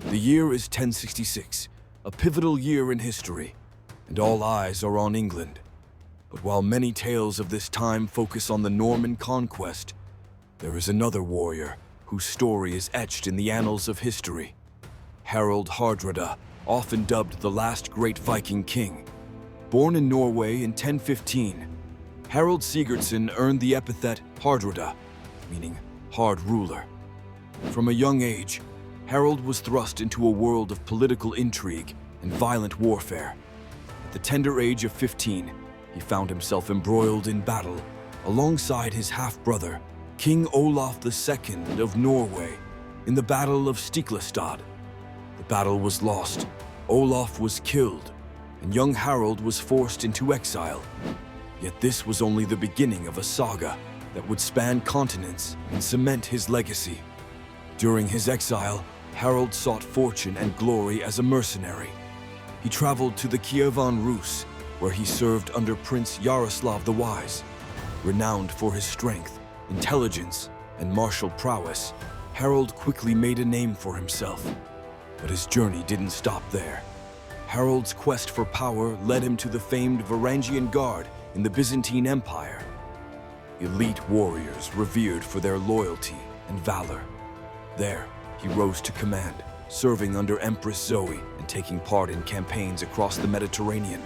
The year is 1066, a pivotal year in history, and all eyes are on England. But while many tales of this time focus on the Norman Conquest, there is another warrior whose story is etched in the annals of history. Harald Hardrada, often dubbed the last great Viking king. Born in Norway in 1015, Harald Sigurdsson earned the epithet Hardrada, meaning hard ruler. From a young age, Harald was thrust into a world of political intrigue and violent warfare. At the tender age of 15, he found himself embroiled in battle alongside his half-brother, King Olaf II of Norway, in the Battle of Stiklestad. The battle was lost, Olaf was killed, and young Harald was forced into exile. Yet this was only the beginning of a saga that would span continents and cement his legacy. During his exile, Harald sought fortune and glory as a mercenary. He traveled to the Kievan Rus, where he served under Prince Yaroslav the Wise. Renowned for his strength, intelligence, and martial prowess, Harald quickly made a name for himself. But his journey didn't stop there. Harald's quest for power led him to the famed Varangian Guard in the Byzantine Empire. Elite warriors revered for their loyalty and valor. There, he rose to command, serving under Empress Zoe and taking part in campaigns across the Mediterranean.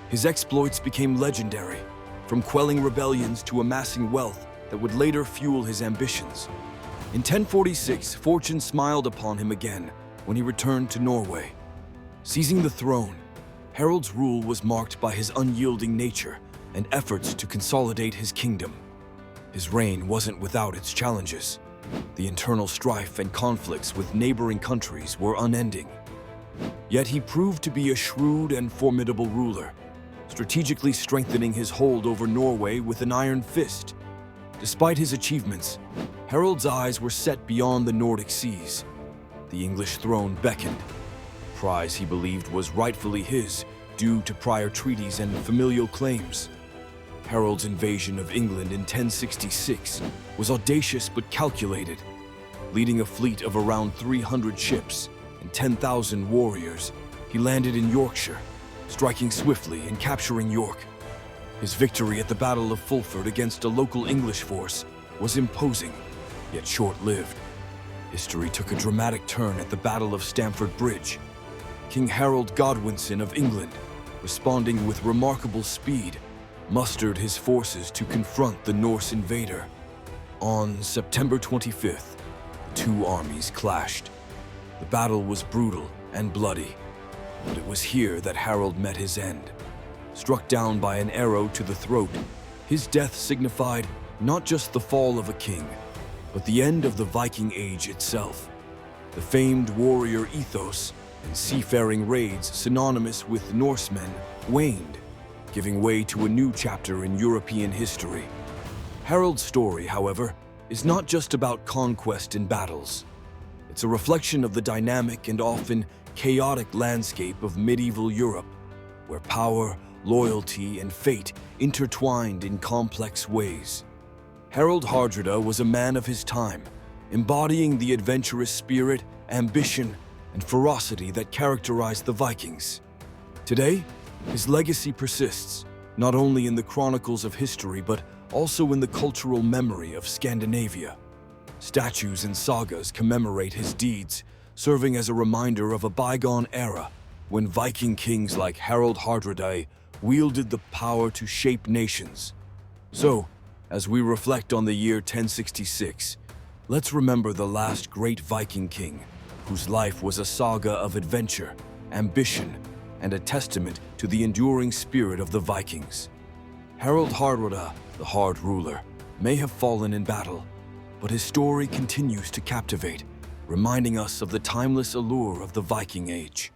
His exploits became legendary, from quelling rebellions to amassing wealth that would later fuel his ambitions. In 1046, fortune smiled upon him again when he returned to Norway. Seizing the throne, Harald's rule was marked by his unyielding nature and efforts to consolidate his kingdom. His reign wasn't without its challenges. The internal strife and conflicts with neighboring countries were unending. Yet he proved to be a shrewd and formidable ruler, strategically strengthening his hold over Norway with an iron fist. Despite his achievements, Harald's eyes were set beyond the Nordic seas. The English throne beckoned, a prize he believed was rightfully his due to prior treaties and familial claims. Harald's invasion of England in 1066 was audacious but calculated. Leading a fleet of around 300 ships and 10,000 warriors, he landed in Yorkshire, striking swiftly and capturing York. His victory at the Battle of Fulford against a local English force was imposing, yet short-lived. History took a dramatic turn at the Battle of Stamford Bridge. King Harold Godwinson of England, responding with remarkable speed, mustered his forces to confront the Norse invader. On September 25th, the two armies clashed. The battle was brutal and bloody, but it was here that Harald met his end. Struck down by an arrow to the throat, his death signified not just the fall of a king, but the end of the Viking Age itself. The famed warrior ethos and seafaring raids synonymous with Norsemen waned, giving way to a new chapter in European history. Harald's story, however, is not just about conquest and battles. It's a reflection of the dynamic and often chaotic landscape of medieval Europe, where power, loyalty, and fate intertwined in complex ways. Harald Hardrada was a man of his time, embodying the adventurous spirit, ambition, and ferocity that characterized the Vikings. Today, his legacy persists, not only in the chronicles of history but also in the cultural memory of Scandinavia. Statues and sagas commemorate his deeds, serving as a reminder of a bygone era when Viking kings like Harald Hardrada wielded the power to shape nations. So, as we reflect on the year 1066, let's remember the last great Viking king, whose life was a saga of adventure, ambition, and a testament to the enduring spirit of the Vikings. Harald Hardrada, the hard ruler, may have fallen in battle, but his story continues to captivate, reminding us of the timeless allure of the Viking Age.